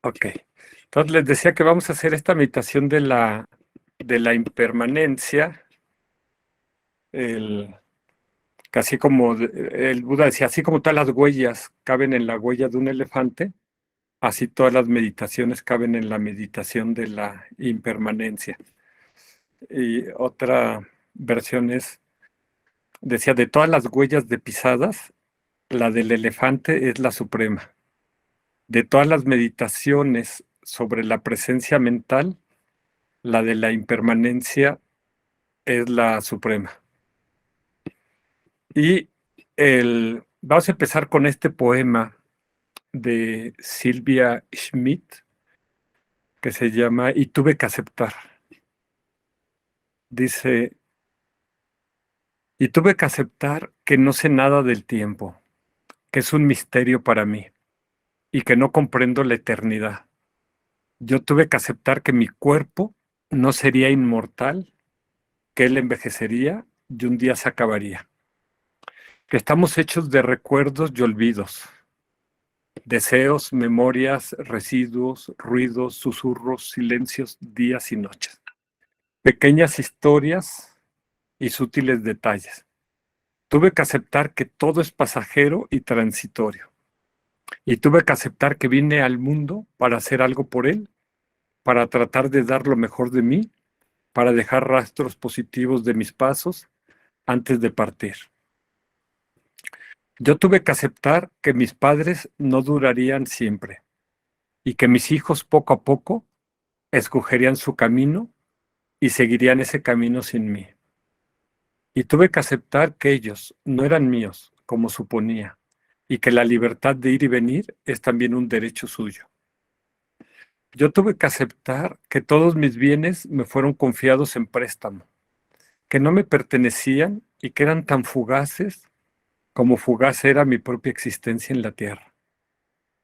Ok. Entonces les decía que vamos a hacer esta meditación de la impermanencia, el, casi como el Buda decía, así como todas las huellas caben en la huella de un elefante, así todas las meditaciones caben en la meditación de la impermanencia. Y otra versión decía, de todas las huellas de pisadas, la del elefante es la suprema. De todas las meditaciones sobre la presencia mental, la de la impermanencia es la suprema. Y vamos a empezar con este poema de Silvia Schmidt que se llama Y tuve que aceptar. Dice, y tuve que aceptar que no sé nada del tiempo, que es un misterio para mí y que no comprendo la eternidad. Yo tuve que aceptar que mi cuerpo no sería inmortal, que él envejecería y un día se acabaría, que estamos hechos de recuerdos y olvidos, deseos, memorias, residuos, ruidos, susurros, silencios, días y noches, pequeñas historias y sutiles detalles. Tuve que aceptar que todo es pasajero y transitorio. Y tuve que aceptar que vine al mundo para hacer algo por él, para tratar de dar lo mejor de mí, para dejar rastros positivos de mis pasos antes de partir. Yo tuve que aceptar que mis padres no durarían siempre y que mis hijos poco a poco escogerían su camino y seguirían ese camino sin mí. Y tuve que aceptar que ellos no eran míos, como suponía, y que la libertad de ir y venir es también un derecho suyo. Yo tuve que aceptar que todos mis bienes me fueron confiados en préstamo, que no me pertenecían y que eran tan fugaces como fugaz era mi propia existencia en la tierra.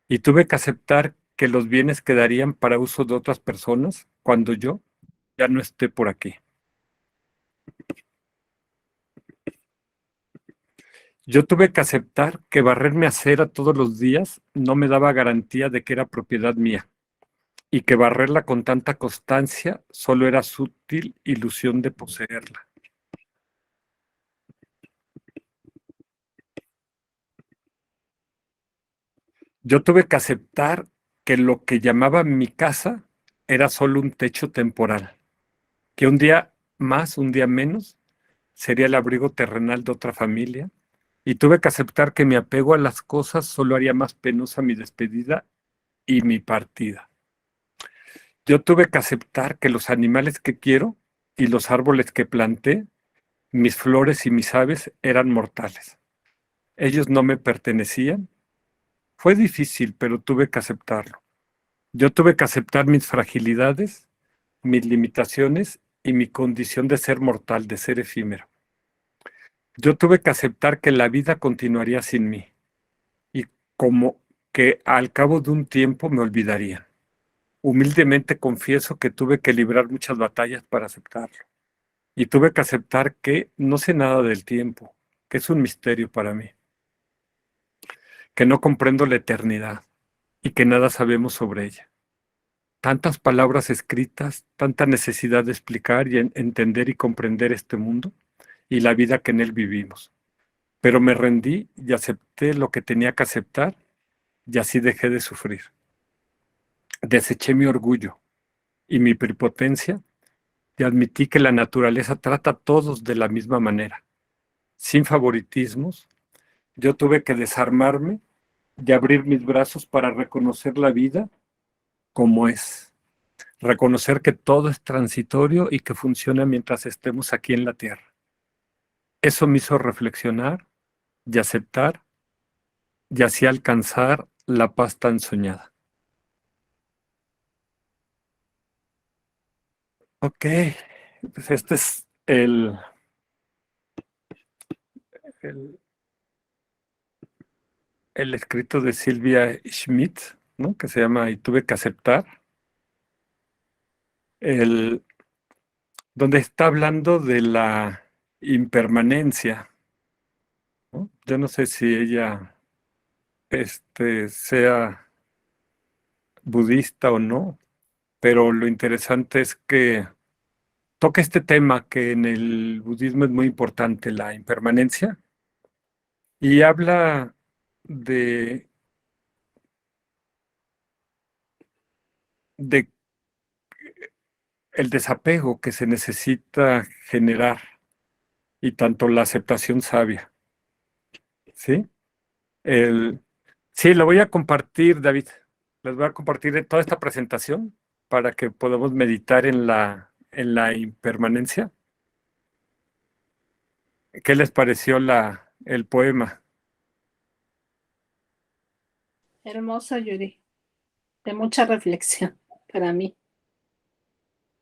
Y tuve que aceptar que los bienes quedarían para uso de otras personas cuando yo ya no esté por aquí. Yo tuve que aceptar que barrerme acera todos los días no me daba garantía de que era propiedad mía y que barrerla con tanta constancia solo era sutil ilusión de poseerla. Yo tuve que aceptar que lo que llamaba mi casa era solo un techo temporal, que un día más, un día menos, sería el abrigo terrenal de otra familia, y tuve que aceptar que mi apego a las cosas solo haría más penosa mi despedida y mi partida. Yo tuve que aceptar que los animales que quiero y los árboles que planté, mis flores y mis aves eran mortales. Ellos no me pertenecían. Fue difícil, pero tuve que aceptarlo. Yo tuve que aceptar mis fragilidades, mis limitaciones y mi condición de ser mortal, de ser efímero. Yo tuve que aceptar que la vida continuaría sin mí y como que al cabo de un tiempo me olvidarían. Humildemente confieso que tuve que librar muchas batallas para aceptarlo. Y tuve que aceptar que no sé nada del tiempo, que es un misterio para mí, que no comprendo la eternidad y que nada sabemos sobre ella. Tantas palabras escritas, tanta necesidad de explicar y entender y comprender este mundo y la vida que en él vivimos. Pero me rendí y acepté lo que tenía que aceptar y así dejé de sufrir. Deseché mi orgullo y mi prepotencia y admití que la naturaleza trata a todos de la misma manera, sin favoritismos. Yo tuve que desarmarme y abrir mis brazos para reconocer la vida como es, reconocer que todo es transitorio y que funciona mientras estemos aquí en la tierra. Eso me hizo reflexionar y aceptar y así alcanzar la paz tan soñada. Ok, pues este es el, el escrito de Silvia Schmidt, ¿no? Que se llama Y tuve que aceptar, el, donde está hablando de la impermanencia, ¿no? Yo no sé si ella sea budista o no, pero lo interesante es que toca este tema que en el budismo es muy importante, la impermanencia, y habla de, de el desapego que se necesita generar y tanto la aceptación sabia, ¿sí? El, sí, lo voy a compartir, David. Les voy a compartir toda esta presentación para que podamos meditar en la impermanencia. ¿Qué les pareció el poema? Hermoso, Yuri, de mucha reflexión para mí.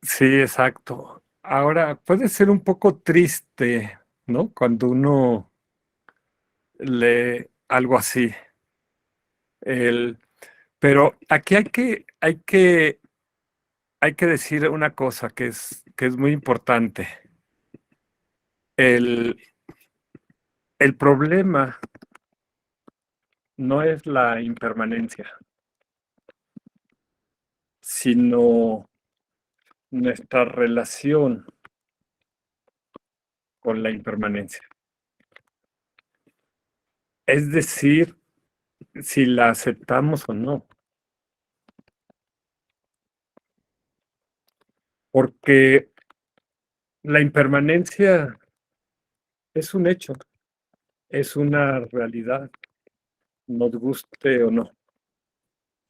Sí, exacto. Ahora, puede ser un poco triste, ¿no? Cuando uno lee algo así. El, pero aquí hay que decir una cosa que es muy importante. El, el problema no es la impermanencia, sino nuestra relación con la impermanencia. Es decir, si la aceptamos o no. Porque la impermanencia es un hecho, es una realidad, nos guste o no,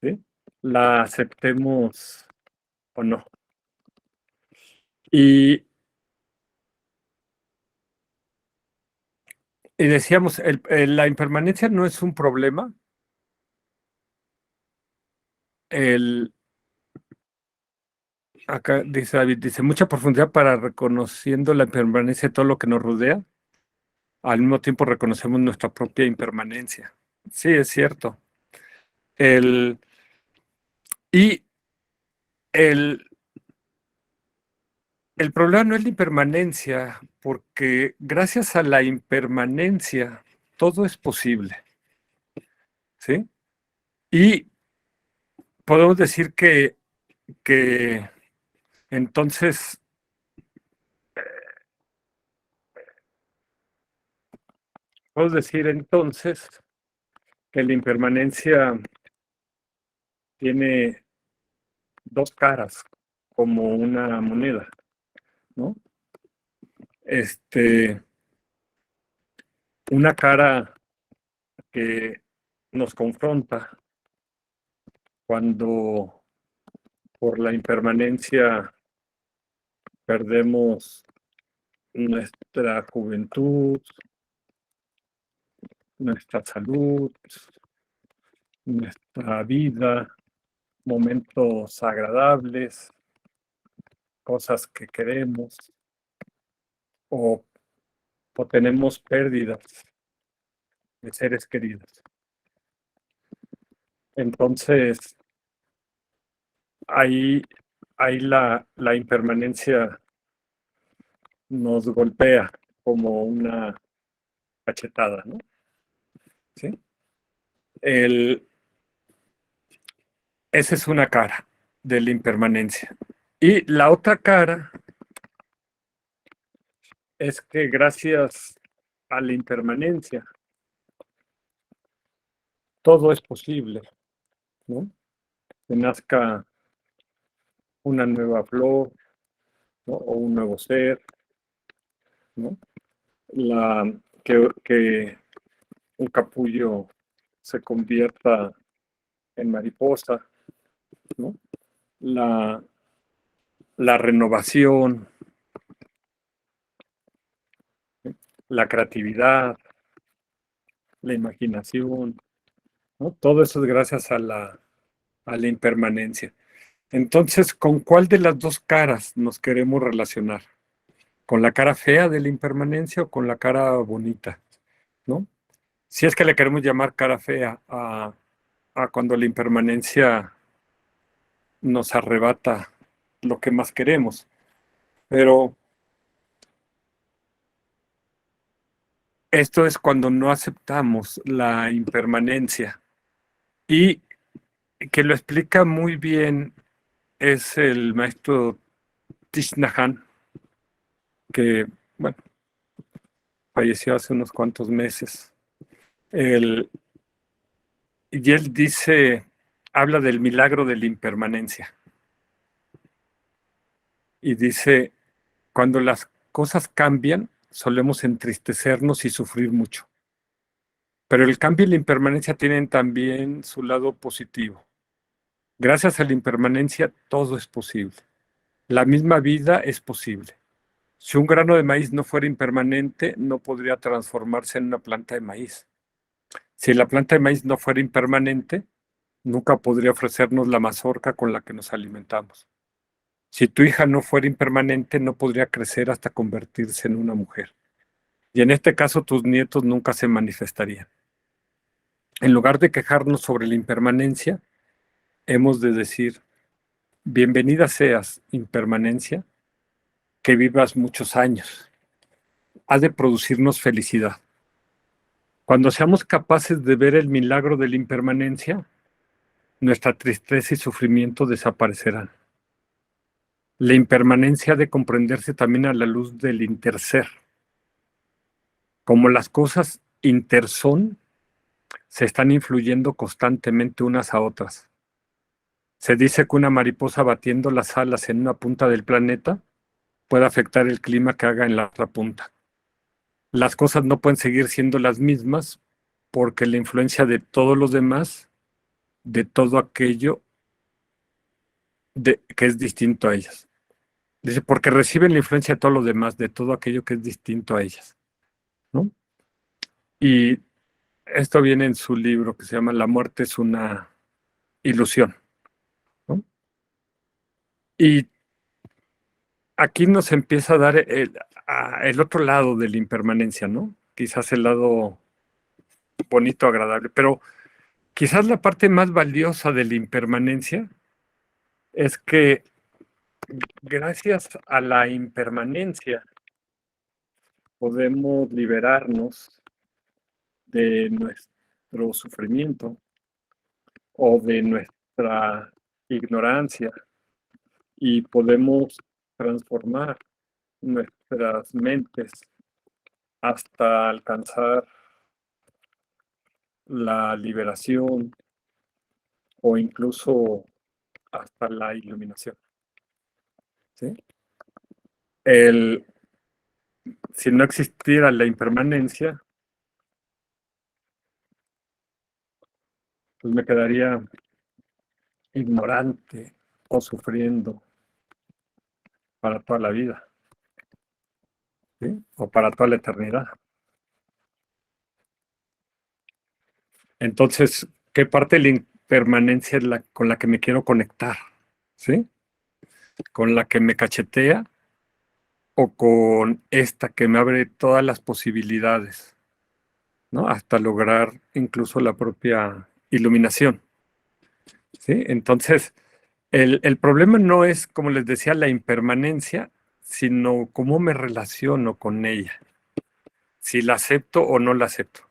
¿sí? La aceptemos o no. Y, y decíamos, la impermanencia no es un problema. El, acá dice David, dice, mucha profundidad para reconociendo la impermanencia de todo lo que nos rodea. Al mismo tiempo reconocemos nuestra propia impermanencia. Sí, es cierto. El, y el, el problema no es la impermanencia, porque gracias a la impermanencia todo es posible, ¿sí? Y podemos decir que entonces, podemos decir entonces que la impermanencia tiene dos caras, como una moneda, ¿no? Este, una cara que nos confronta cuando por la impermanencia perdemos nuestra juventud, nuestra salud, nuestra vida, momentos agradables, cosas que queremos o, o tenemos pérdidas de seres queridos. Entonces, ahí, ahí la impermanencia nos golpea como una cachetada, ¿no? ¿Sí? El, esa es una cara de la impermanencia. Y la otra cara es que gracias a la impermanencia todo es posible, ¿no? Que nazca una nueva flor, ¿no? O un nuevo ser, ¿no? Que un capullo se convierta en mariposa, ¿no? La, la renovación, ¿sí? La creatividad, la imaginación, ¿no? Todo eso es gracias a la impermanencia. Entonces, ¿con cuál de las dos caras nos queremos relacionar? ¿Con la cara fea de la impermanencia o con la cara bonita? ¿No? Si es que le queremos llamar cara fea a cuando la impermanencia nos arrebata lo que más queremos. Pero esto es cuando no aceptamos la impermanencia. Y que lo explica muy bien es el maestro Thich Nhat Hanh, que, bueno, falleció hace unos cuantos meses. El, y él dice, habla del milagro de la impermanencia. Y dice, cuando las cosas cambian, solemos entristecernos y sufrir mucho. Pero el cambio y la impermanencia tienen también su lado positivo. Gracias a la impermanencia, todo es posible. La misma vida es posible. Si un grano de maíz no fuera impermanente, no podría transformarse en una planta de maíz. Si la planta de maíz no fuera impermanente, nunca podría ofrecernos la mazorca con la que nos alimentamos. Si tu hija no fuera impermanente, no podría crecer hasta convertirse en una mujer. Y en este caso, tus nietos nunca se manifestarían. En lugar de quejarnos sobre la impermanencia, hemos de decir, bienvenida seas, impermanencia, que vivas muchos años. Ha de producirnos felicidad. Cuando seamos capaces de ver el milagro de la impermanencia, nuestra tristeza y sufrimiento desaparecerán. La impermanencia ha de comprenderse también a la luz del interser. Como las cosas interson, se están influyendo constantemente unas a otras. Se dice que una mariposa batiendo las alas en una punta del planeta puede afectar el clima que haga en la otra punta. Las cosas no pueden seguir siendo las mismas porque la influencia de todos los demás, de todo aquello que es distinto a ellas. Dice, porque reciben la influencia de todos los demás, de todo aquello que es distinto a ellas, ¿no? Y esto viene en su libro que se llama La muerte es una ilusión, ¿no? Y aquí nos empieza a dar el otro lado de la impermanencia, ¿no? Quizás el lado bonito, agradable, pero quizás la parte más valiosa de la impermanencia es que gracias a la impermanencia podemos liberarnos de nuestro sufrimiento o de nuestra ignorancia y podemos transformar nuestras mentes hasta alcanzar la liberación o incluso hasta la iluminación. ¿Sí? El, si no existiera la impermanencia, pues me quedaría ignorante o sufriendo para toda la vida, ¿sí? O para toda la eternidad. Entonces, ¿qué parte de la impermanencia es la con la que me quiero conectar? ¿Sí? ¿Con la que me cachetea o con esta que me abre todas las posibilidades, ¿no? Hasta lograr incluso la propia iluminación, ¿sí? Entonces, el problema no es, como les decía, la impermanencia, sino cómo me relaciono con ella, si la acepto o no la acepto.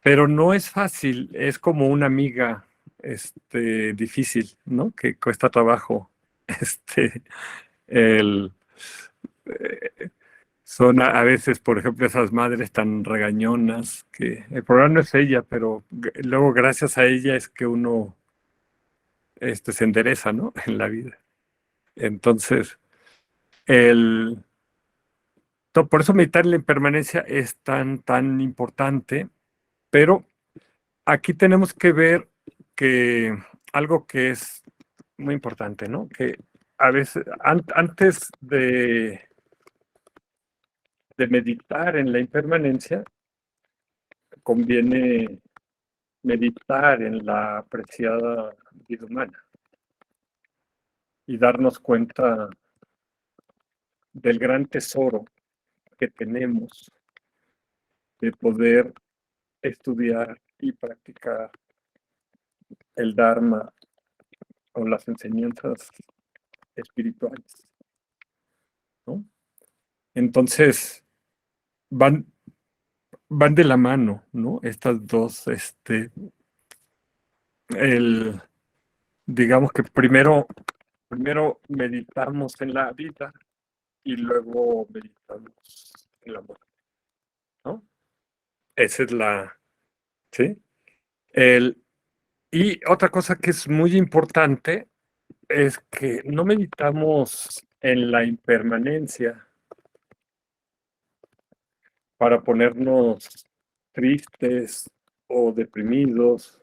Pero no es fácil, es como una amiga, difícil, ¿no? Que cuesta trabajo, el, eh, son a veces, por ejemplo, esas madres tan regañonas que el problema no es ella, pero luego gracias a ella es que uno, se endereza, ¿no? En la vida. Entonces, el, por eso meditar en la impermanencia es tan importante, pero aquí tenemos que ver que algo que es muy importante, ¿no? Que a veces, antes de meditar en la impermanencia, conviene meditar en la apreciada vida humana y darnos cuenta del gran tesoro que tenemos de poder estudiar y practicar el Dharma o las enseñanzas espirituales, ¿no? Entonces, van, van de la mano, ¿no? Estas dos, digamos que primero meditamos en la vida y luego meditamos en la muerte, ¿no? Esa es ¿sí? Y otra cosa que es muy importante es que no meditamos en la impermanencia para ponernos tristes o deprimidos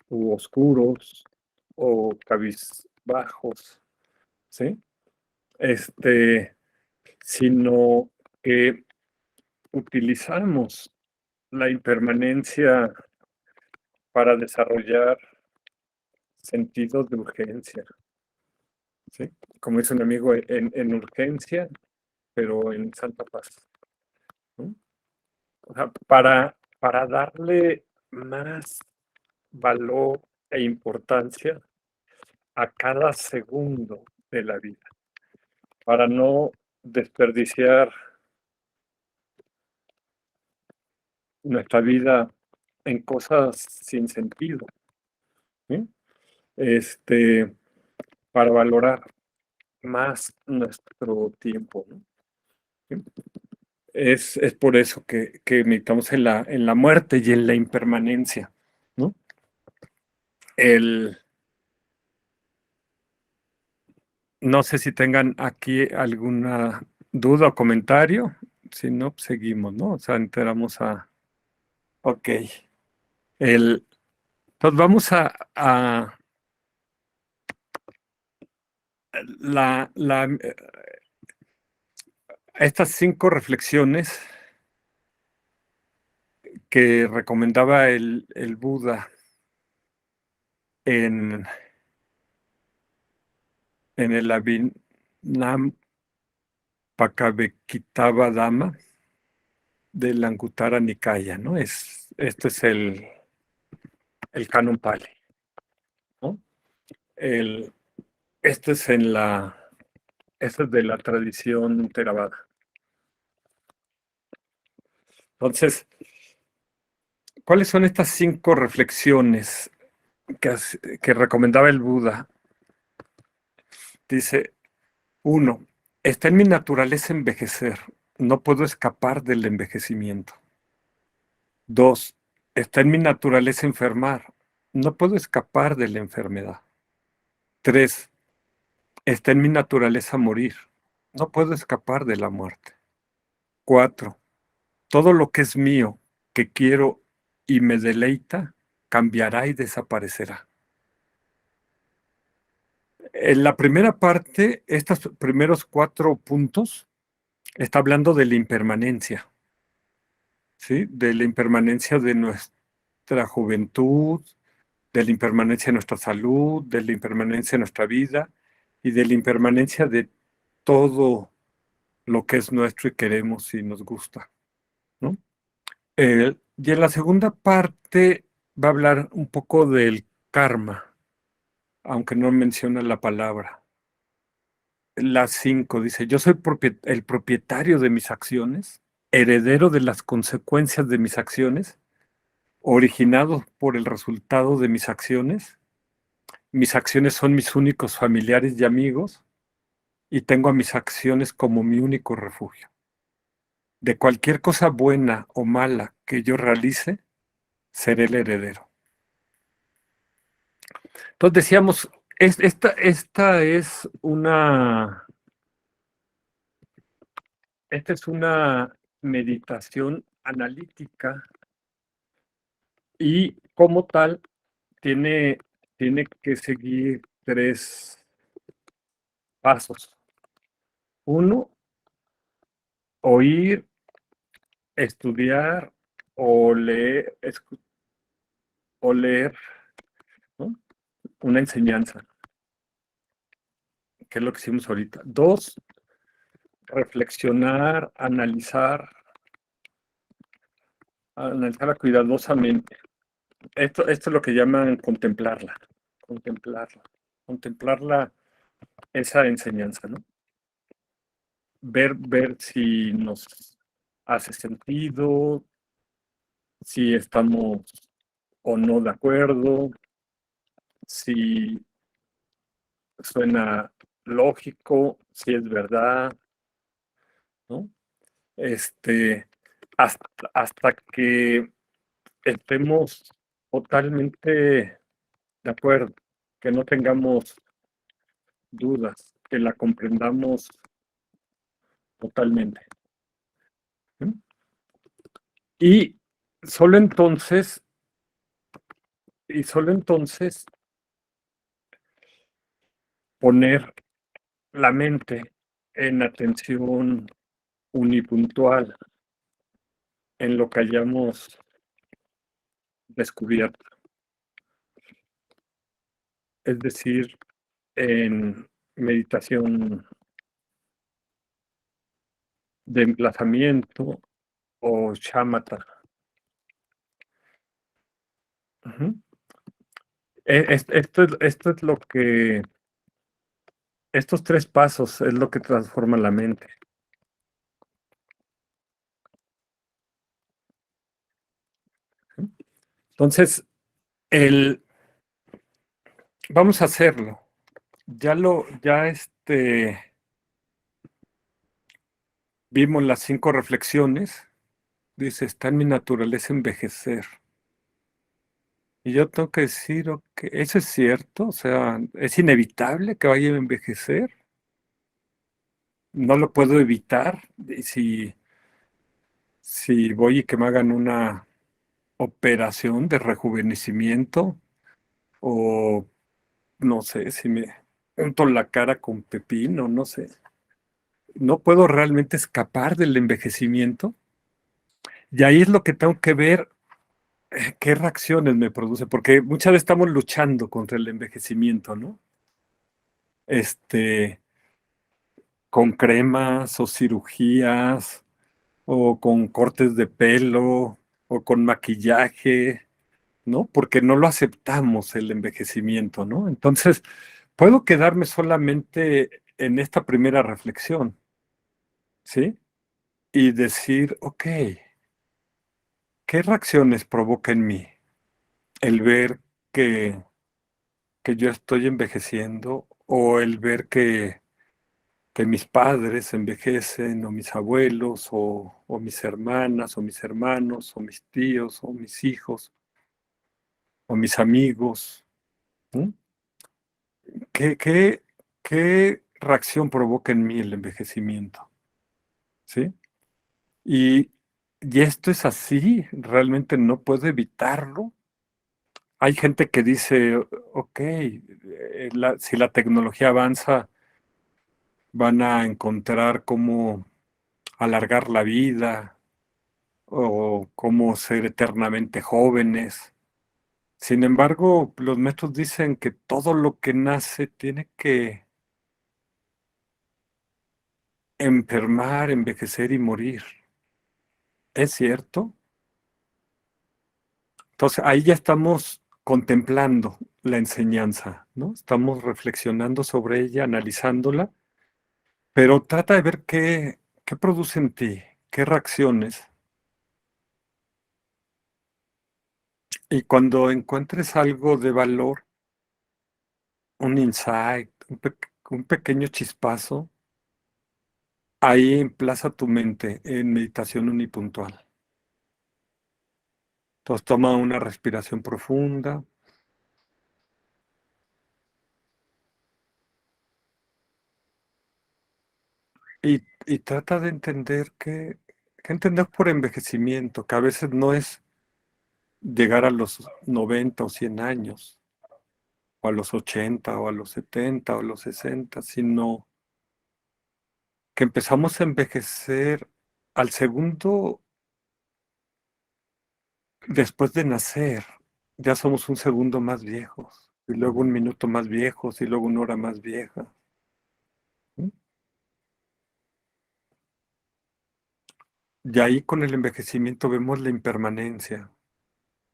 u oscuros o cabizbajos, ¿sí? Sino que utilizamos la impermanencia para desarrollar sentidos de urgencia, ¿sí? Como dice un amigo, en urgencia, pero en santa paz, ¿no? O sea, para darle más valor e importancia a cada segundo de la vida, para no desperdiciar nuestra vida en cosas sin sentido, ¿sí? Este, para valorar más nuestro tiempo, ¿no? ¿Sí? Es por eso que meditamos en la muerte y en la impermanencia, ¿no? El, no sé si tengan aquí alguna duda o comentario. Si no, pues seguimos, ¿no? O sea, entramos a... Ok. Entonces vamos a estas 5 reflexiones que recomendaba el Buda en, en el Abhinam Pakavekitava Dhamma del Anguttara Nikaya, ¿no? Este es el Canon Pali, ¿no? El, este es este es de la tradición Theravada. Entonces, ¿cuáles son estas 5 reflexiones que recomendaba el Buda? Dice, 1, está en mi naturaleza envejecer, no puedo escapar del envejecimiento. 2, está en mi naturaleza enfermar, no puedo escapar de la enfermedad. 3, está en mi naturaleza morir, no puedo escapar de la muerte. 4, todo lo que es mío, que quiero y me deleita, cambiará y desaparecerá. En la primera parte, estos primeros 4 puntos, está hablando de la impermanencia, ¿sí? De la impermanencia de nuestra juventud, de la impermanencia de nuestra salud, de la impermanencia de nuestra vida y de la impermanencia de todo lo que es nuestro y queremos y nos gusta, ¿no? Y en la segunda parte va a hablar un poco del karma, aunque no menciona la palabra. La 5 dice, yo soy el propietario de mis acciones, heredero de las consecuencias de mis acciones, originado por el resultado de mis acciones son mis únicos familiares y amigos, y tengo a mis acciones como mi único refugio. De cualquier cosa buena o mala que yo realice, seré el heredero. Entonces decíamos, esta es una meditación analítica y como tal tiene que seguir 3 pasos. 1, oír, estudiar o leer, ¿no? Una enseñanza, que es lo que hicimos ahorita. 2, reflexionar, analizarla cuidadosamente. Esto es lo que llaman contemplarla, esa enseñanza, ¿no? Ver si nos hace sentido, si estamos o no de acuerdo, si suena lógico, si es verdad, ¿no? Este, hasta que estemos totalmente de acuerdo, que no tengamos dudas, que la comprendamos totalmente. ¿Sí? Y solo entonces, y solo entonces poner la mente en atención unipuntual en lo que hayamos descubierto, es decir, en meditación de emplazamiento o shamatha. Ujú. Esto es lo que, estos tres pasos es lo que transforma la mente. ¿Sí? Entonces, el, vamos a hacerlo. Ya vimos las 5 reflexiones. Dice, está en mi naturaleza envejecer. Y yo tengo que decir, ok, ¿eso es cierto? O sea, ¿es inevitable que vaya a envejecer? ¿No lo puedo evitar? Y si voy y que me hagan una operación de rejuvenecimiento o no sé, si me unto la cara con pepino, no sé. No puedo realmente escapar del envejecimiento. Y ahí es lo que tengo que ver, qué reacciones me produce, porque muchas veces estamos luchando contra el envejecimiento, ¿no? Este, con cremas o cirugías o con cortes de pelo o con maquillaje, ¿no? Porque no lo aceptamos el envejecimiento, ¿no? Entonces, puedo quedarme solamente en esta primera reflexión, ¿sí? Y decir, ok, ¿qué reacciones provoca en mí el ver que, que yo estoy envejeciendo o el ver que mis padres envejecen o mis abuelos o mis hermanas o mis hermanos o mis tíos o mis hijos o mis amigos? ¿No? ¿Qué reacción provoca en mí el envejecimiento? ¿Sí? Y, y esto es así, realmente no puedo evitarlo. Hay gente que dice, ok, si la tecnología avanza, van a encontrar cómo alargar la vida o cómo ser eternamente jóvenes. Sin embargo, los maestros dicen que todo lo que nace tiene que enfermar, envejecer y morir. ¿Es cierto? Entonces ahí ya estamos contemplando la enseñanza, ¿no? Estamos reflexionando sobre ella, analizándola, pero trata de ver qué produce en ti, qué reacciones. Y cuando encuentres algo de valor, un insight, un pequeño chispazo, ahí emplaza tu mente en meditación unipuntual. Entonces toma una respiración profunda y trata de entender que entender por envejecimiento, que a veces no es llegar a los 90 o 100 años, o a los 80 o a los 70 o a los 60, sino que empezamos a envejecer al segundo después de nacer. Ya somos un segundo más viejos, y luego un minuto más viejos, y luego una hora más vieja. ¿Sí? Y ahí con el envejecimiento vemos la impermanencia.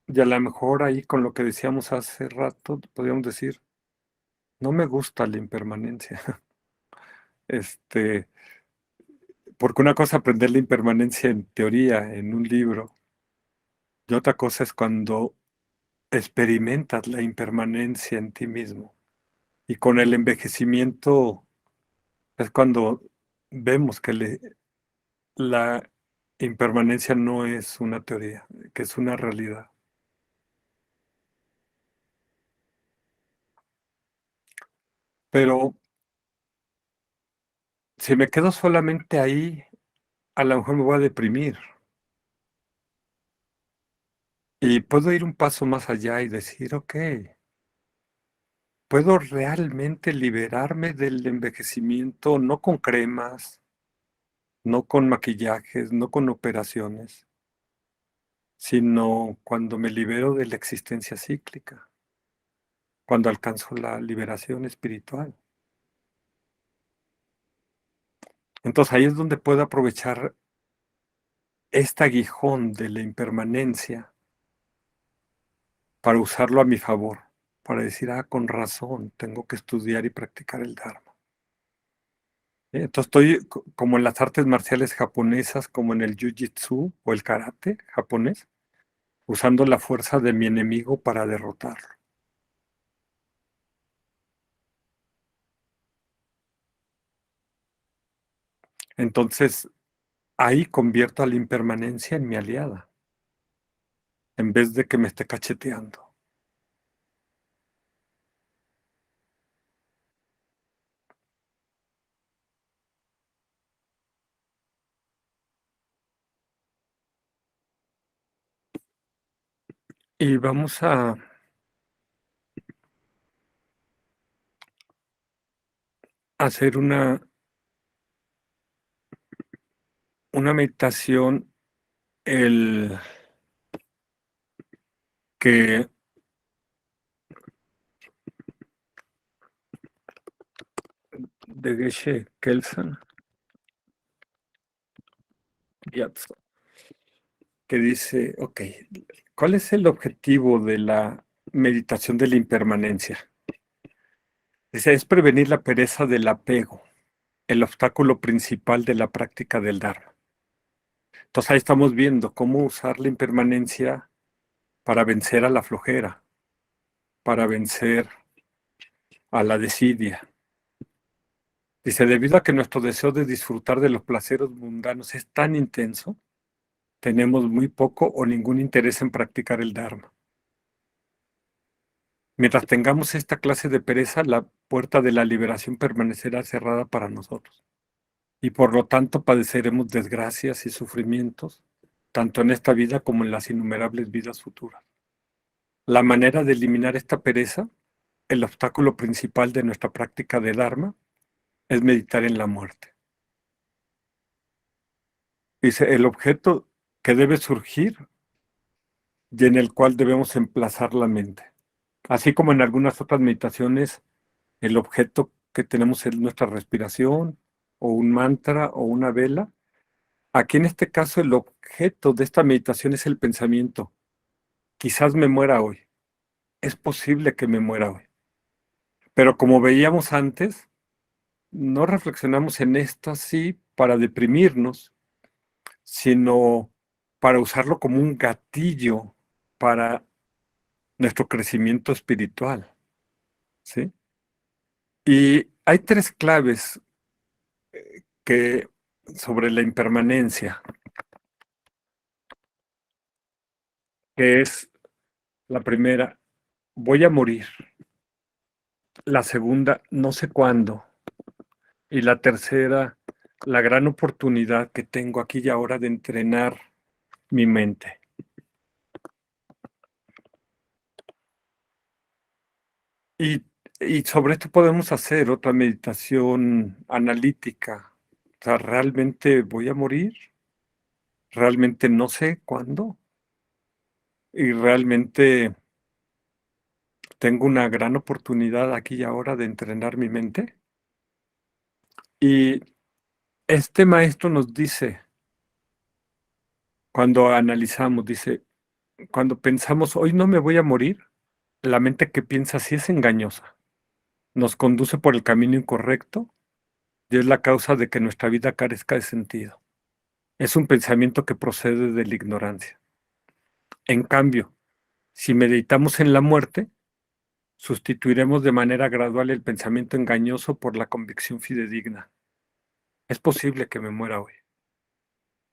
Y a lo mejor ahí con lo que decíamos hace rato, podríamos decir, no me gusta la impermanencia. Este, porque una cosa es aprender la impermanencia en teoría, en un libro, y otra cosa es cuando experimentas la impermanencia en ti mismo. Y con el envejecimiento es cuando vemos que la impermanencia no es una teoría, que es una realidad. Pero si me quedo solamente ahí, a lo mejor me voy a deprimir. Y puedo ir un paso más allá y decir, ok, puedo realmente liberarme del envejecimiento, no con cremas, no con maquillajes, no con operaciones, sino cuando me libero de la existencia cíclica, cuando alcanzo la liberación espiritual. Entonces ahí es donde puedo aprovechar este aguijón de la impermanencia para usarlo a mi favor, para decir, con razón, tengo que estudiar y practicar el Dharma. Entonces estoy como en las artes marciales japonesas, como en el Jiu-Jitsu o el karate japonés, usando la fuerza de mi enemigo para derrotarlo. Entonces ahí convierto a la impermanencia en mi aliada, en vez de que me esté cacheteando. Y vamos a hacer una meditación el que de Geshe Kelsen Gyatso, que dice, ok, ¿cuál es el objetivo de la meditación de la impermanencia? Dice, es prevenir la pereza del apego, el obstáculo principal de la práctica del Dharma. Entonces ahí estamos viendo cómo usar la impermanencia para vencer a la flojera, para vencer a la desidia. Dice, debido a que nuestro deseo de disfrutar de los placeres mundanos es tan intenso, tenemos muy poco o ningún interés en practicar el Dharma. Mientras tengamos esta clase de pereza, la puerta de la liberación permanecerá cerrada para nosotros. Y por lo tanto padeceremos desgracias y sufrimientos, tanto en esta vida como en las innumerables vidas futuras. La manera de eliminar esta pereza, el obstáculo principal de nuestra práctica de Dharma, es meditar en la muerte. Dice, el objeto que debe surgir y en el cual debemos emplazar la mente. Así como en algunas otras meditaciones, el objeto que tenemos es nuestra respiración, o un mantra, o una vela. Aquí en este caso, el objeto de esta meditación es el pensamiento. Quizás me muera hoy. Es posible que me muera hoy. Pero como veíamos antes, no reflexionamos en esto así para deprimirnos, sino para usarlo como un gatillo para nuestro crecimiento espiritual, ¿sí? Y hay tres claves que sobre la impermanencia, que es la primera, voy a morir. La segunda, no sé cuándo. Y la tercera, la gran oportunidad que tengo aquí y ahora de entrenar mi mente. Y, y sobre esto podemos hacer otra meditación analítica. O sea, ¿realmente voy a morir? ¿Realmente no sé cuándo? ¿Y realmente tengo una gran oportunidad aquí y ahora de entrenar mi mente? Y este maestro nos dice, cuando analizamos, dice, cuando pensamos, hoy no me voy a morir, la mente que piensa así es engañosa. Nos conduce por el camino incorrecto y es la causa de que nuestra vida carezca de sentido. Es un pensamiento que procede de la ignorancia. En cambio, Si meditamos en la muerte, sustituiremos de manera gradual el pensamiento engañoso por la convicción fidedigna. Es posible que me muera hoy.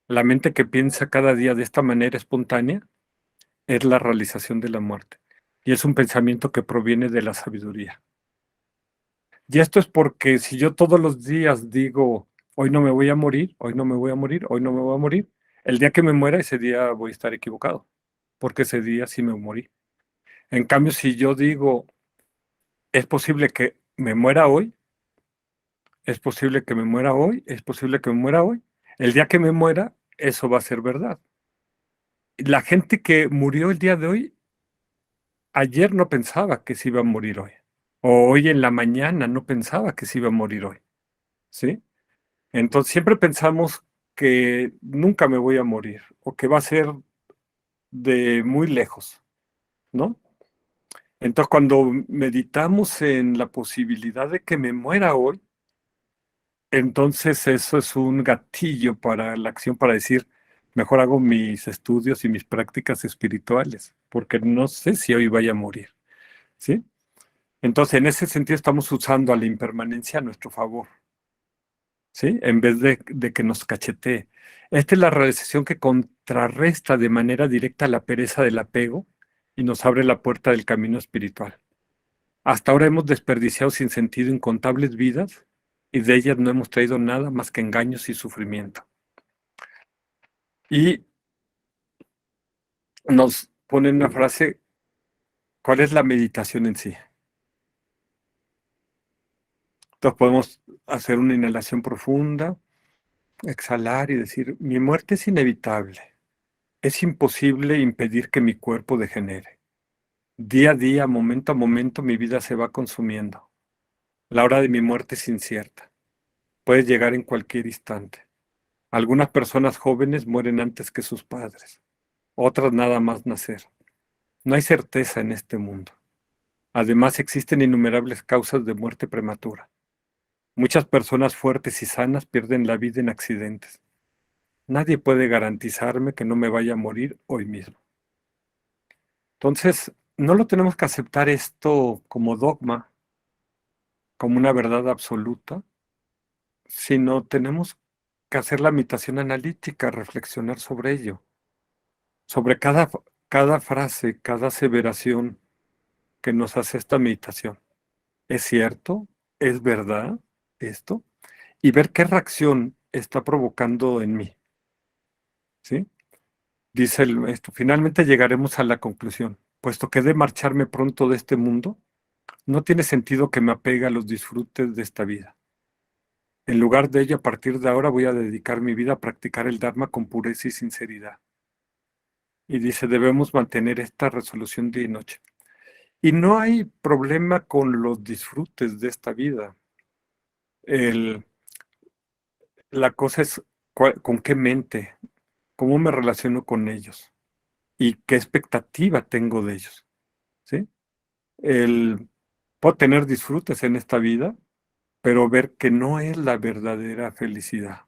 La mente que piensa cada día de esta manera espontánea es la realización de la muerte, y es un pensamiento que proviene de la sabiduría. Y esto es porque si yo todos los días digo, hoy no me voy a morir, hoy no me voy a morir, hoy no me voy a morir, el día que me muera, ese día voy a estar equivocado, porque ese día sí me morí. En cambio, si yo digo, es posible que me muera hoy, es posible que me muera hoy, es posible que me muera hoy, el día que me muera, eso va a ser verdad. La gente que murió el día de hoy, ayer no pensaba que se iba a morir hoy, o hoy en la mañana no pensaba que se iba a morir hoy, ¿sí? Entonces siempre pensamos que nunca me voy a morir o que va a ser de muy lejos, ¿no? Entonces cuando meditamos en la posibilidad de que me muera hoy, entonces eso es un gatillo para la acción, para decir, mejor hago mis estudios y mis prácticas espirituales, porque no sé si hoy vaya a morir, ¿sí? Entonces en ese sentido estamos usando a la impermanencia a nuestro favor. ¿Sí? En vez de que nos cachetee. Esta es la realización que contrarresta de manera directa la pereza del apego y nos abre la puerta del camino espiritual. Hasta ahora hemos desperdiciado sin sentido incontables vidas y de ellas no hemos traído nada más que engaños y sufrimiento. Y nos ponen una frase, ¿cuál es la meditación en sí? Entonces podemos hacer una inhalación profunda, exhalar y decir, mi muerte es inevitable. Es imposible impedir que mi cuerpo degenere. Día a día, momento a momento, mi vida se va consumiendo. La hora de mi muerte es incierta. Puede llegar en cualquier instante. Algunas personas jóvenes mueren antes que sus padres, otras nada más nacer. No hay certeza en este mundo. Además, existen innumerables causas de muerte prematura. Muchas personas fuertes y sanas pierden la vida en accidentes. Nadie puede garantizarme que no me vaya a morir hoy mismo. Entonces, no lo tenemos que aceptar esto como dogma, como una verdad absoluta, sino tenemos que hacer la meditación analítica, reflexionar sobre ello, sobre cada frase, cada aseveración que nos hace esta meditación. ¿Es cierto? ¿Es verdad esto? Y ver qué reacción está provocando en mí, ¿sí? Dice el maestro, finalmente llegaremos a la conclusión, puesto que he de marcharme pronto de este mundo, no tiene sentido que me apegue a los disfrutes de esta vida. En lugar de ello, a partir de ahora voy a dedicar mi vida a practicar el Dharma con pureza y sinceridad. Y dice, debemos mantener esta resolución día y noche. Y no hay problema con los disfrutes de esta vida. El, la cosa es con qué mente, cómo me relaciono con ellos y qué expectativa tengo de ellos. ¿Sí? El, puedo tener disfrutes en esta vida, pero ver que no es la verdadera felicidad.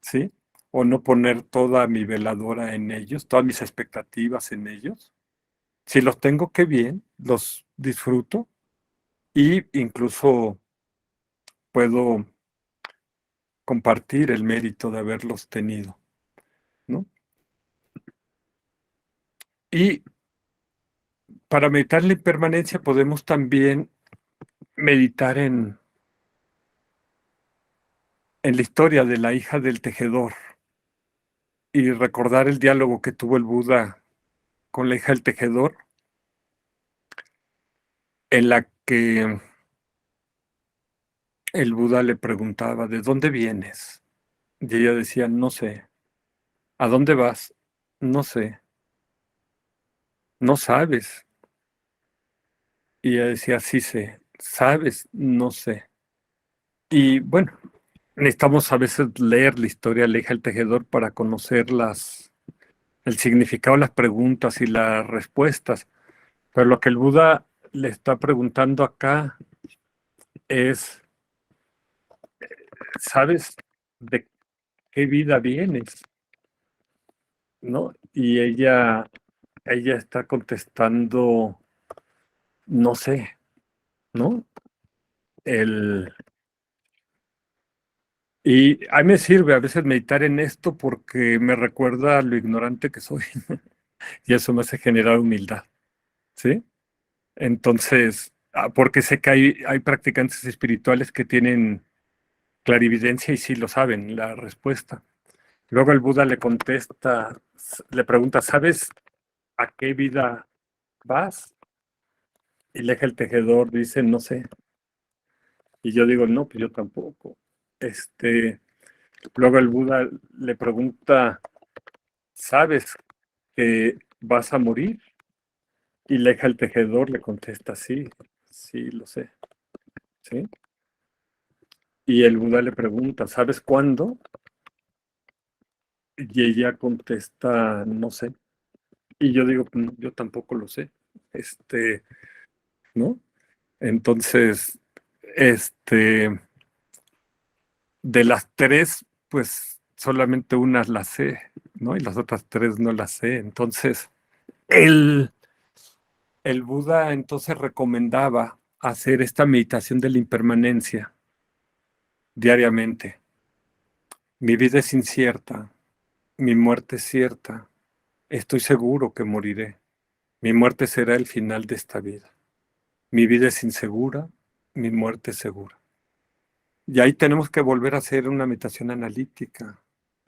¿Sí? O no poner toda mi veladora en ellos, todas mis expectativas en ellos. Si los tengo, qué bien, los disfruto y incluso puedo compartir el mérito de haberlos tenido, ¿no? Y para meditar la impermanencia podemos también meditar en la historia de la hija del tejedor y recordar el diálogo que tuvo el Buda con la hija del tejedor, en la que el Buda le preguntaba, ¿de dónde vienes? Y ella decía, no sé. ¿A dónde vas? No sé. No sabes. Y ella decía, sí sé. ¿Sabes? No sé. Y bueno, necesitamos a veces leer la historia de la hija del tejedor para conocer el significado de las preguntas y las respuestas. Pero lo que el Buda le está preguntando acá es, ¿sabes de qué vida vienes? ¿No? Y ella ella está contestando, no sé, ¿no? El, y a mí me sirve a veces meditar en esto porque me recuerda lo ignorante que soy y eso me hace generar humildad, ¿sí? Entonces, porque sé que hay practicantes espirituales que tienen clarividencia y sí lo saben, la respuesta. Luego el Buda le contesta, le pregunta, ¿sabes a qué vida vas? Y Leja el tejedor dice, no sé. Y yo digo, no, pues yo tampoco. Este, luego el Buda le pregunta, ¿sabes que vas a morir? Y Leja el tejedor le contesta, sí, sí, lo sé, ¿sí? Y el Buda le pregunta, ¿sabes cuándo? Y ella contesta, no sé. Y yo digo, "No, yo tampoco lo sé. ¿No? Entonces, este, de las tres, pues solamente una la sé, ¿no? Y las otras tres no las sé. Entonces, el, el Buda entonces recomendaba hacer esta meditación de la impermanencia diariamente. Mi vida es incierta, mi muerte es cierta, estoy seguro que moriré. Mi muerte será el final de esta vida. Mi vida es insegura, mi muerte es segura. Y ahí tenemos que volver a hacer una meditación analítica.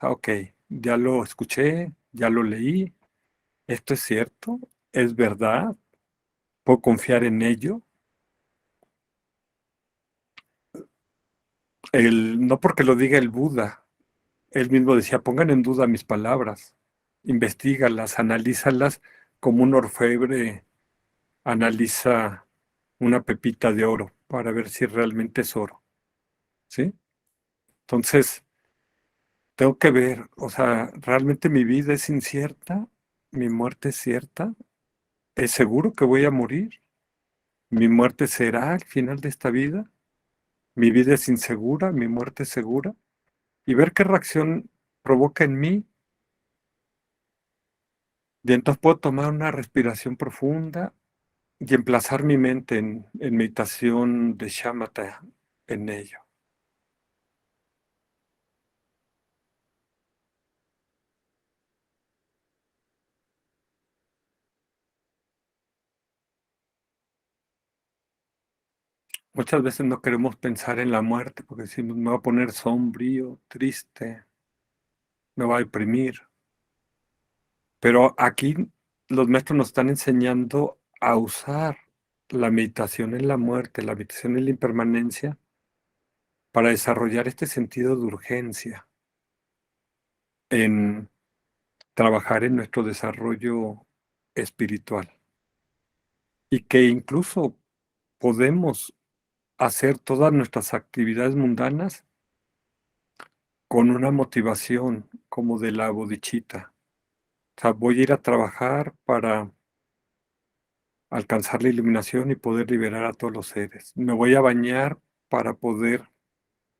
Ok, ya lo escuché, ya lo leí, esto es cierto, es verdad, puedo confiar en ello. No porque lo diga el Buda, él mismo decía, pongan en duda mis palabras, investígalas, analízalas como un orfebre analiza una pepita de oro para ver si realmente es oro, ¿sí? Entonces, tengo que ver, o sea, ¿realmente mi vida es incierta? ¿Mi muerte es cierta? ¿Es seguro que voy a morir? ¿Mi muerte será al final de esta vida? ¿Mi vida es insegura? ¿Mi muerte es segura? Y ver qué reacción provoca en mí. Y entonces puedo tomar una respiración profunda y emplazar mi mente en meditación de shamatha en ello. Muchas veces no queremos pensar en la muerte porque decimos, me va a poner sombrío, triste, me va a deprimir. Pero aquí los maestros nos están enseñando a usar la meditación en la muerte, la meditación en la impermanencia, para desarrollar este sentido de urgencia en trabajar en nuestro desarrollo espiritual. Y que incluso podemos hacer todas nuestras actividades mundanas con una motivación como de la bodichita. O sea, voy a ir a trabajar para alcanzar la iluminación y poder liberar a todos los seres. Me voy a bañar para poder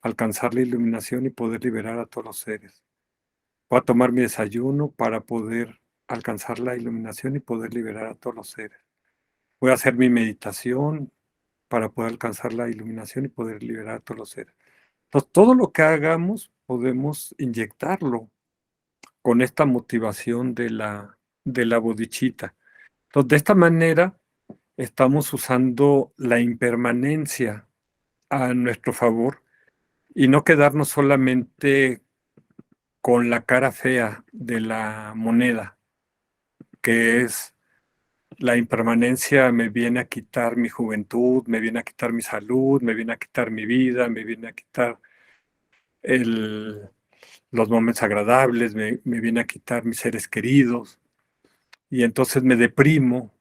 alcanzar la iluminación y poder liberar a todos los seres. Voy a tomar mi desayuno para poder alcanzar la iluminación y poder liberar a todos los seres. Voy a hacer mi meditación para poder alcanzar la iluminación y poder liberar a todos los seres. Entonces, todo lo que hagamos podemos inyectarlo con esta motivación de la bodichita. Entonces, de esta manera, estamos usando la impermanencia a nuestro favor y no quedarnos solamente con la cara fea de la moneda, que es la impermanencia me viene a quitar mi juventud, me viene a quitar mi salud, me viene a quitar mi vida, me viene a quitar el, los momentos agradables, me viene a quitar mis seres queridos y entonces me deprimo,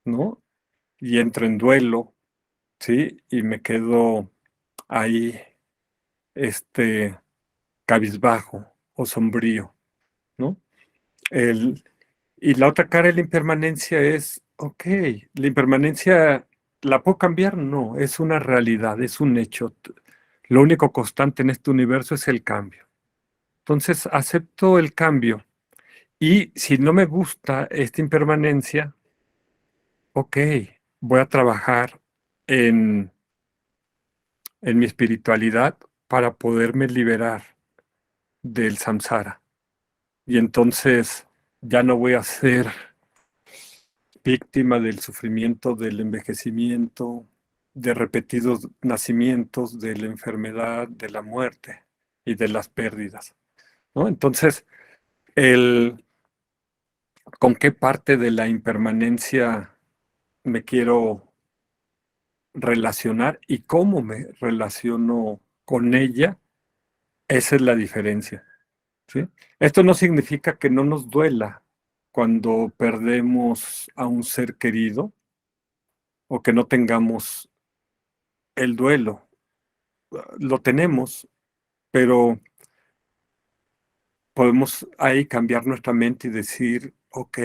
¿no? Y entro en duelo, ¿sí? Y me quedo ahí, este, cabizbajo o sombrío, ¿no? El, y la otra cara de la impermanencia es, ok, la impermanencia, ¿la puedo cambiar? No, es una realidad, es un hecho. Lo único constante en este universo es el cambio. Entonces, acepto el cambio Y si no me gusta esta impermanencia, ok, voy a trabajar en, en mi espiritualidad para poderme liberar del samsara. Y entonces ya no voy a ser víctima del sufrimiento, del envejecimiento, de repetidos nacimientos, de la enfermedad, de la muerte y de las pérdidas, ¿no? Entonces, el, ¿con qué parte de la impermanencia me quiero relacionar y cómo me relaciono con ella? Esa es la diferencia, ¿sí? Esto no significa que no nos duela cuando perdemos a un ser querido o que no tengamos el duelo. Lo tenemos, pero podemos ahí cambiar nuestra mente y decir, ok,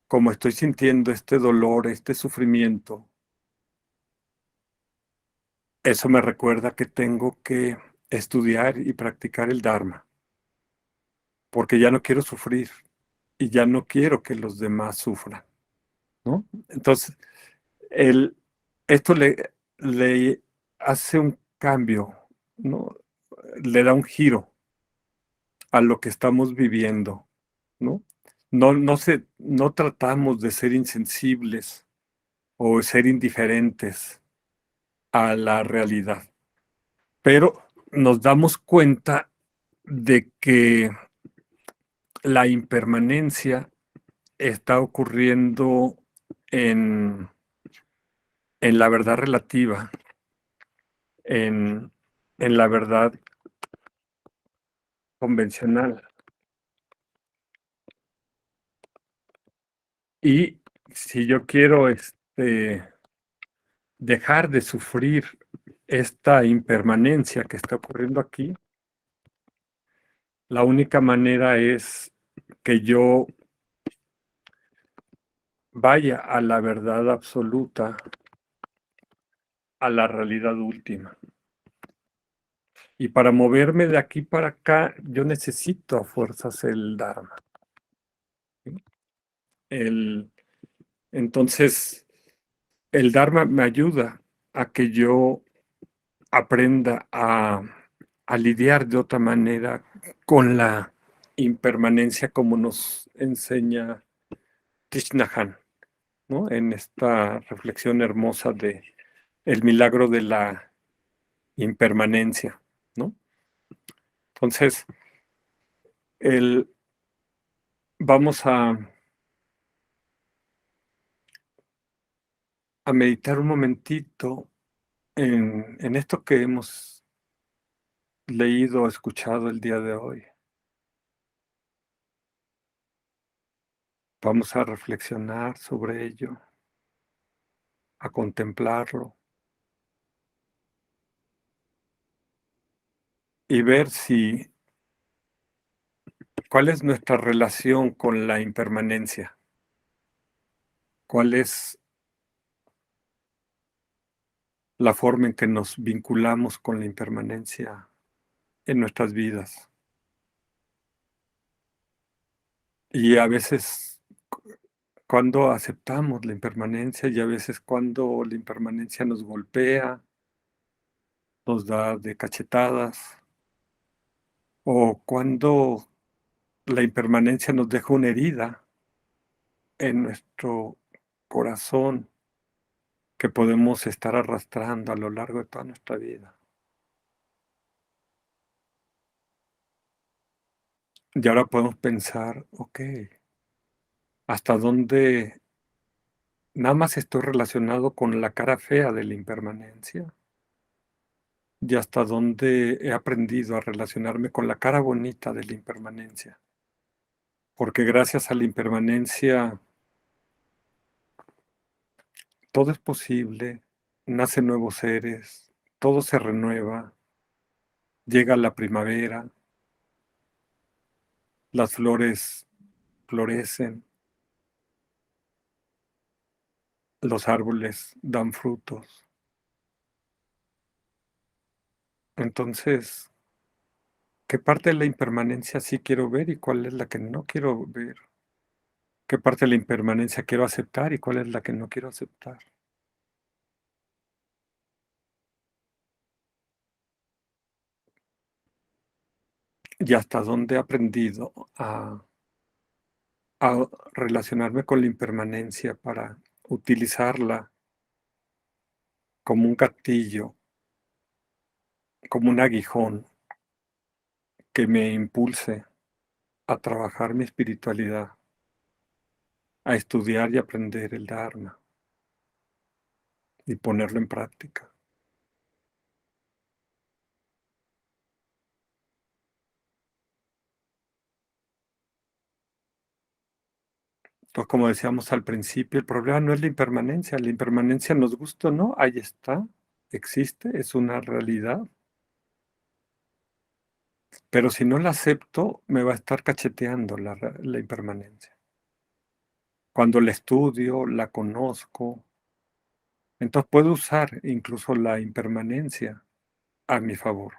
como estoy sintiendo este dolor, este sufrimiento, eso me recuerda que tengo que estudiar y practicar el Dharma, porque ya no quiero sufrir y ya no quiero que los demás sufran, ¿no? Entonces, el, esto le hace un cambio, ¿no? Le da un giro a lo que estamos viviendo, ¿no? No tratamos de ser insensibles o ser indiferentes a la realidad, pero nos damos cuenta de que la impermanencia está ocurriendo en, en la verdad relativa, en, en la verdad convencional. Y si yo quiero dejar de sufrir esta impermanencia que está ocurriendo aquí, la única manera es que yo vaya a la verdad absoluta, a la realidad última. Y para moverme de aquí para acá, yo necesito a fuerzas el Dharma. ¿Sí? El, entonces, el Dharma me ayuda a que yo aprenda a lidiar de otra manera con la impermanencia como nos enseña Thich Nhat Hanh, ¿no? En esta reflexión hermosa de el milagro de la impermanencia, ¿no? Entonces, el, vamos a meditar un momentito en esto que hemos leído o escuchado el día de hoy. Vamos a reflexionar sobre ello, a contemplarlo y ver si cuál es nuestra relación con la impermanencia, cuál es la forma en que nos vinculamos con la impermanencia en nuestras vidas. Y a veces cuando aceptamos la impermanencia y a veces cuando la impermanencia nos golpea, nos da de cachetadas, o cuando la impermanencia nos deja una herida en nuestro corazón que podemos estar arrastrando a lo largo de toda nuestra vida. Y ahora podemos pensar, ok, ¿hasta dónde nada más estoy relacionado con la cara fea de la impermanencia? ¿Y hasta dónde he aprendido a relacionarme con la cara bonita de la impermanencia? Porque gracias a la impermanencia todo es posible, nacen nuevos seres, todo se renueva, llega la primavera, las flores florecen, los árboles dan frutos. Entonces, ¿Qué parte de la impermanencia sí quiero ver y cuál es la que no quiero ver? ¿Qué parte de la impermanencia quiero aceptar y cuál es la que no quiero aceptar? Y hasta dónde he aprendido a relacionarme con la impermanencia para utilizarla como un gatillo, como un aguijón que me impulse a trabajar mi espiritualidad, a estudiar y aprender el Dharma y ponerlo en práctica. Entonces, como decíamos al principio, el problema no es la impermanencia nos gusta o no, ahí está, existe, es una realidad, pero si no la acepto, me va a estar cacheteando la impermanencia. Cuando la estudio, la conozco, entonces puedo usar incluso la impermanencia a mi favor.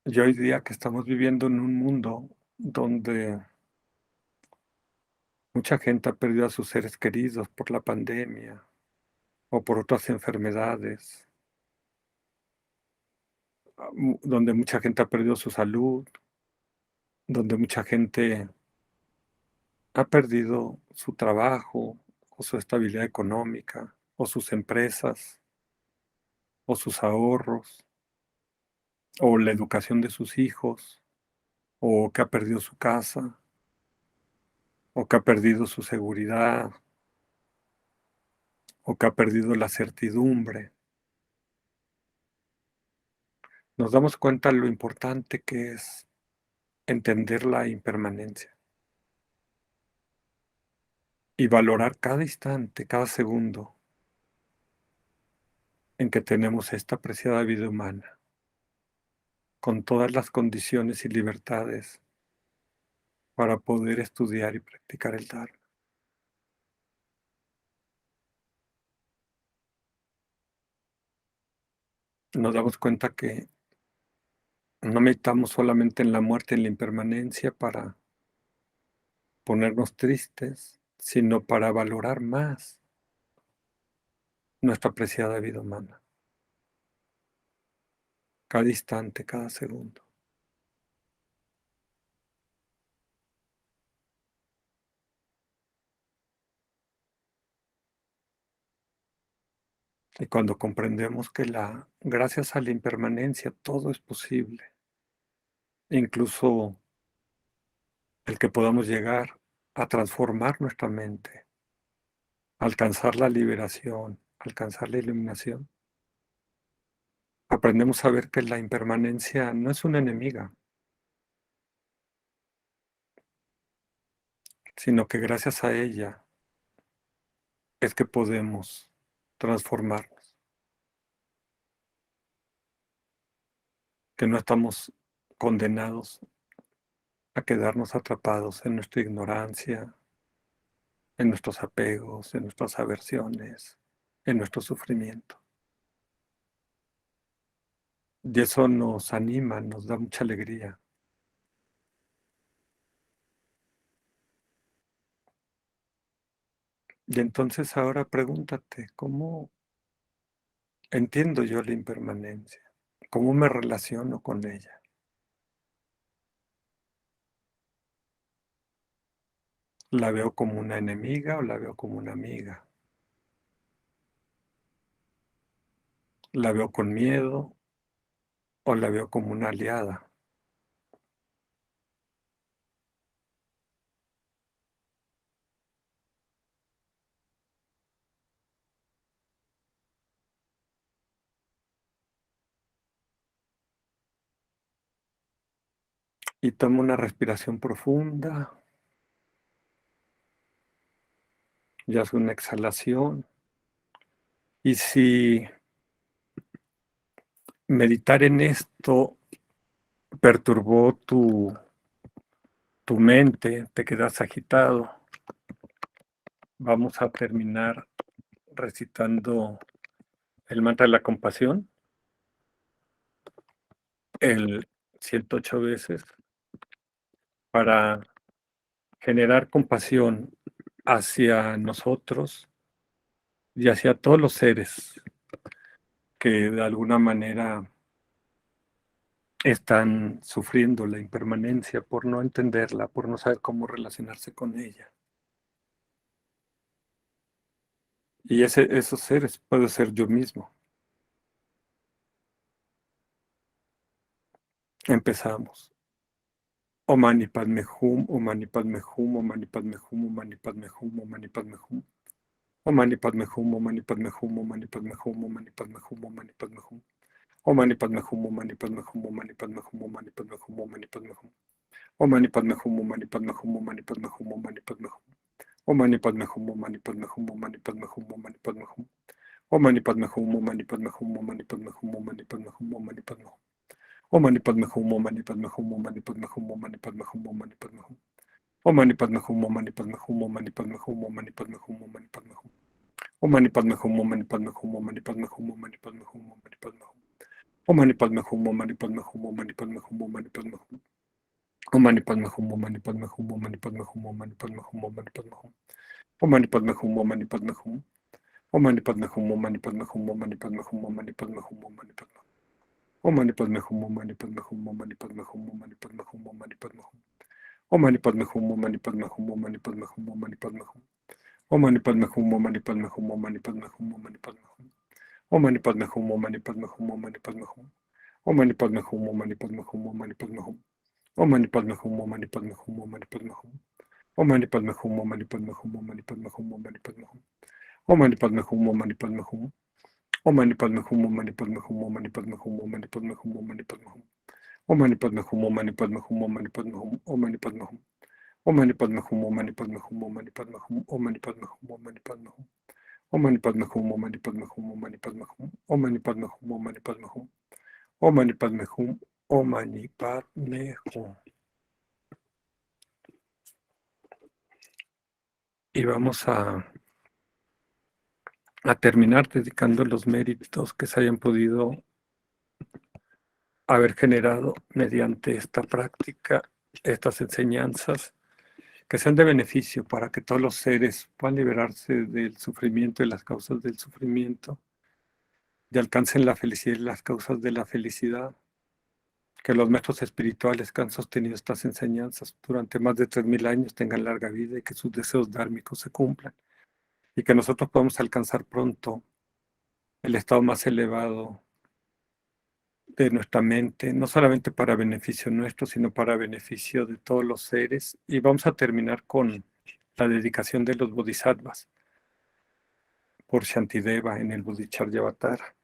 Y hoy día que estamos viviendo en un mundo donde mucha gente ha perdido a sus seres queridos por la pandemia o por otras enfermedades, donde mucha gente ha perdido su salud, donde mucha gente ha perdido su trabajo o su estabilidad económica o sus empresas o sus ahorros o la educación de sus hijos o que ha perdido su casa o que ha perdido su seguridad o que ha perdido la certidumbre. Nos damos cuenta lo importante que es entender la impermanencia y valorar cada instante, cada segundo en que tenemos esta preciada vida humana, con todas las condiciones y libertades para poder estudiar y practicar el Dharma. Nos damos cuenta que no meditamos solamente en la muerte y en la impermanencia para ponernos tristes, sino para valorar más nuestra preciada vida humana, cada instante, cada segundo. Y cuando comprendemos que gracias a la impermanencia todo es posible, incluso el que podamos llegar a transformar nuestra mente, alcanzar la liberación, alcanzar la iluminación, aprendemos a ver que la impermanencia no es una enemiga, sino que gracias a ella es que podemos transformarnos, que no estamos condenados a quedarnos atrapados en nuestra ignorancia, en nuestros apegos, en nuestras aversiones, en nuestro sufrimiento. Y eso nos anima, nos da mucha alegría. Y entonces ahora pregúntate, ¿cómo entiendo yo la impermanencia? ¿Cómo me relaciono con ella? ¿La veo como una enemiga o la veo como una amiga? ¿La veo con miedo o la veo como una aliada? Y tomo una respiración profunda y haz una exhalación. Y si meditar en esto perturbó tu mente, te quedas agitado, vamos a terminar recitando el mantra de la compasión, el 108 veces, para generar compasión hacia nosotros y hacia todos los seres que de alguna manera están sufriendo la impermanencia por no entenderla, por no saber cómo relacionarse con ella. Y esos seres puedo ser yo mismo. Empezamos. Om Mani Padme Hum, Om Mani Padme Hum, Om Mani Padme Hum, Om Mani Padme Hum, Om Mani Padme Hum. Om Mani Padme Hum, Om Mani Padme Hum, Om Mani Padme Hum, Om Mani Padme Hum, Om Mani Padme Hum. Om Mani Padme Hum, Om Mani Padme Hum, Om Mani Padme Hum, Om Mani Padme Hum, Om Mani Padme Hum. Om Mani Padme Hum, Om Mani Padme Hum, Om Mani Padme Hum, Om Mani Padme Hum. Om Mani Padme Hum, Om Mani Padme Hum, Om Mani Padme Hum, Om Mani Padme Hum. Om Mani Padme Hum, Om Mani Padme Hum, Om Mani Padme Hum, Om Mani Padme Hum, Om Mani Padme Hum. Om Mani Padme Hum, Om Mani Padme Hum, Om Mani Padme Hum, Om Mani Padme Hum, Om Mani Padme Hum. Om Mani Padme Hum, Om Mani Padme Hum, Om Mani Padme Hum, Om Mani Padme Hum, Om Mani Padme Hum. Om Mani Padme Hum, Om Mani Padme Hum, Om Mani Padme Hum, Om Mani Padme Hum, Om Mani Padme Hum. Om Mani Padme Hum, Om Mani Padme Hum, Om Mani Padme Hum, Om Mani Padme Hum. Om Mani Padme Hum, Om Mani Padme Hum, Om Mani Padme Hum, Om Mani Padme Hum, Om Mani Padme Hum. Om Mani Padme Hum, Om Mani Padme Hum. Om Mani Padme Hum, Om Mani Padme Hum, Om Mani Padme Hum, Om Mani Padme Hum, Om Mani Padme Hum. Om Mani Padme Hum, Om Mani Padme Hum, Om Mani Padme Hum, Om Mani Padme Hum, Om Mani Padme Hum. Om Mani Padme Hum, Om Mani Padme Hum, Om Mani Padme Hum, Om Mani Padme Hum. Om Mani Padme Hum, Om Mani Padme Hum, Om Mani Padme Hum, Om Mani Padme Hum. Om Mani Padme Hum, Om Mani Padme Hum, Om Mani Padme Hum. Om Mani Padme Hum, Om Mani Padme Hum, Om Mani Padme Hum. Om Mani Padme Hum, Om Mani Padme Hum, Om Mani Padme Hum. Om Mani Padme Hum, Om Mani Padme Hum, Om Mani Padme Hum, Om Mani Padme Hum. Om Mani Padme Hum, Om Mani Padme Hum. Om Mani Padme Hum, Om Mani Padme Hum, Om Mani Padme Hum, Om Mani Padme Hum, Om Mani Padme Hum. Om Mani Padme Hum, Om Mani Padme Hum, Om Mani Padme Hum, Om Mani Padme Hum. Om Mani Padme Hum, Om Mani Padme Hum, Om Mani Padme Hum, Om Mani Padme Hum, Om Mani Padme Hum. Om Mani Padme Hum, Om Mani Padme Hum, Om Mani Padme Hum. Om Mani Padme Hum, Om Mani Padme Hum. Om Mani Padme Hum, Om Mani Padme Hum. Y vamos a terminar dedicando los méritos que se hayan podido haber generado mediante esta práctica, estas enseñanzas, que sean de beneficio para que todos los seres puedan liberarse del sufrimiento y las causas del sufrimiento, y alcancen la felicidad y las causas de la felicidad, que los maestros espirituales que han sostenido estas enseñanzas durante más de 3000 años tengan larga vida y que sus deseos dármicos se cumplan, y que nosotros podamos alcanzar pronto el estado más elevado de nuestra mente, no solamente para beneficio nuestro, sino para beneficio de todos los seres. Y vamos a terminar con la dedicación de los bodhisattvas por Shantideva en el Bodhicharyavatara.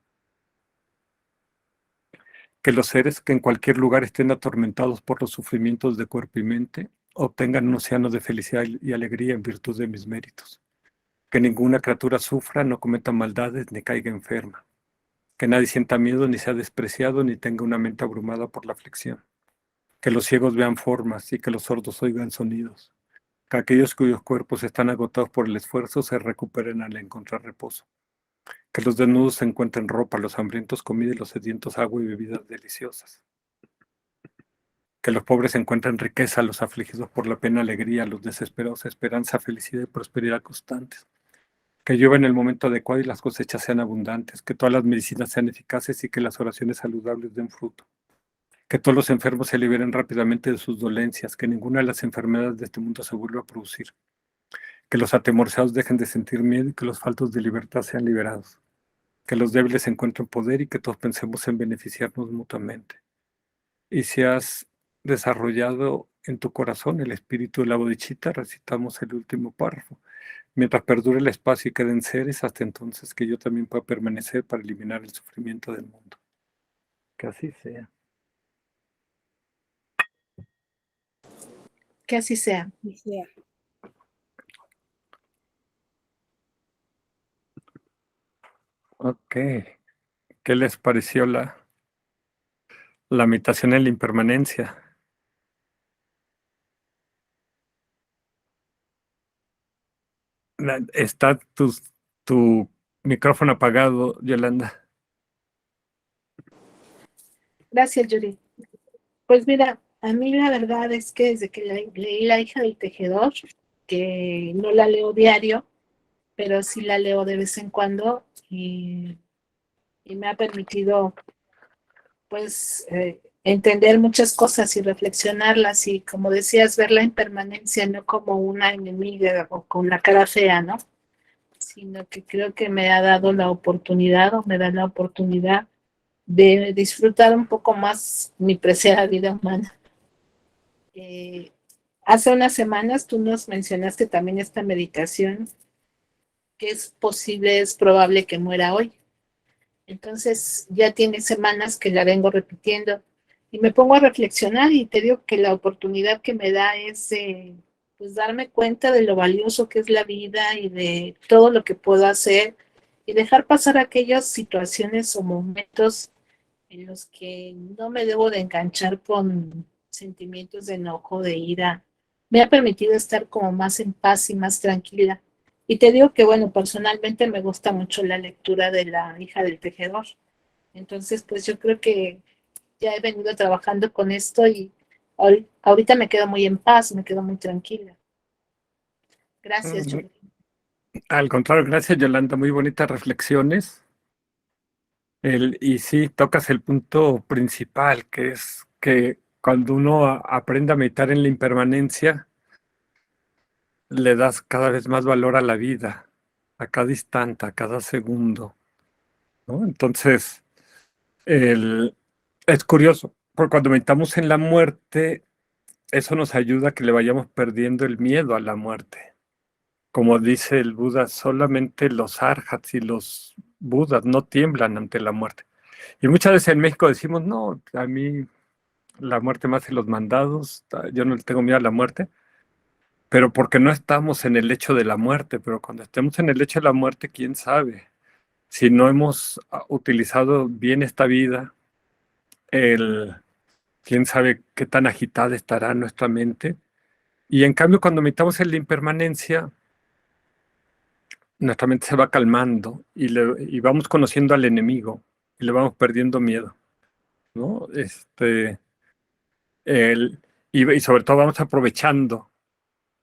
Que los seres que en cualquier lugar estén atormentados por los sufrimientos de cuerpo y mente obtengan un océano de felicidad y alegría en virtud de mis méritos. Que ninguna criatura sufra, no cometa maldades ni caiga enferma. Que nadie sienta miedo ni sea despreciado ni tenga una mente abrumada por la aflicción. Que los ciegos vean formas y que los sordos oigan sonidos. Que aquellos cuyos cuerpos están agotados por el esfuerzo se recuperen al encontrar reposo. Que los desnudos encuentren ropa, los hambrientos comida y los sedientos agua y bebidas deliciosas. Que los pobres encuentren riqueza, los afligidos por la pena alegría, los desesperados esperanza, felicidad y prosperidad constantes. Que llueva en el momento adecuado y las cosechas sean abundantes. Que todas las medicinas sean eficaces y que las oraciones saludables den fruto. Que todos los enfermos se liberen rápidamente de sus dolencias, que ninguna de las enfermedades de este mundo se vuelva a producir, que los atemorizados dejen de sentir miedo y que los faltos de libertad sean liberados, que los débiles encuentren poder y que todos pensemos en beneficiarnos mutuamente. Y si has desarrollado en tu corazón el espíritu de la bodhicitta, recitamos el último párrafo. Mientras perdure el espacio y queden seres, hasta entonces que yo también pueda permanecer para eliminar el sufrimiento del mundo. Que así sea. Que así sea. Ok. ¿Qué les pareció la meditación en la impermanencia? Está tu micrófono apagado, Yolanda. Gracias, Yuri. Pues mira, a mí la verdad es que desde que leí La hija del tejedor, que no la leo diario, pero sí la leo de vez en cuando y me ha permitido pues entender muchas cosas y reflexionarlas y como decías, ver la impermanencia no como una enemiga o con la cara fea, ¿no? Sino que creo que me ha dado la oportunidad o me da la oportunidad de disfrutar un poco más mi preciada vida humana. Eh, Hace unas semanas tú nos mencionaste también esta meditación que es posible, es probable que muera hoy. Entonces ya tiene semanas que la vengo repitiendo y me pongo a reflexionar y te digo que la oportunidad que me da es pues darme cuenta de lo valioso que es la vida y de todo lo que puedo hacer y dejar pasar aquellas situaciones o momentos en los que no me debo de enganchar con sentimientos de enojo, de ira. Me ha permitido estar como más en paz y más tranquila. Y te digo que, bueno, personalmente me gusta mucho la lectura de La hija del tejedor. Entonces, pues yo creo que ya he venido trabajando con esto y ahorita me quedo muy en paz, me quedo muy tranquila. Gracias, Mm, Joaquín. Al contrario, gracias, Yolanda. Muy bonitas reflexiones. Y sí, tocas el punto principal, que es que cuando uno aprende a meditar en la impermanencia, le das cada vez más valor a la vida, a cada instante, a cada segundo, ¿no? Entonces, el, es curioso, porque cuando meditamos en la muerte, eso nos ayuda a que le vayamos perdiendo el miedo a la muerte. Como dice el Buda, solamente los arhats y los budas no tiemblan ante la muerte. Y muchas veces en México decimos, no, a mí la muerte me hace los mandados, yo no le tengo miedo a la muerte, pero porque no estamos en el lecho de la muerte, pero cuando estemos en el lecho de la muerte, quién sabe, si no hemos utilizado bien esta vida, el, quién sabe qué tan agitada estará nuestra mente. Y en cambio, cuando meditamos en la impermanencia, nuestra mente se va calmando y vamos conociendo al enemigo y le vamos perdiendo miedo, ¿no? El, y sobre todo vamos aprovechando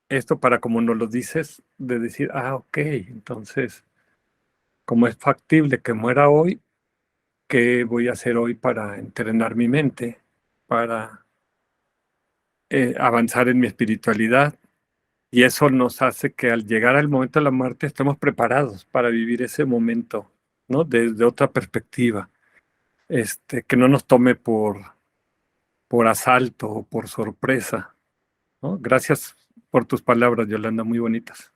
esto para, como nos lo dices, de decir, ok, entonces, como es factible que muera hoy, ¿qué voy a hacer hoy para entrenar mi mente, para avanzar en mi espiritualidad? Y eso nos hace que al llegar al momento de la muerte estemos preparados para vivir ese momento, ¿no? Desde otra perspectiva, que no nos tome por asalto o por sorpresa, ¿no? Gracias por tus palabras, Yolanda, muy bonitas.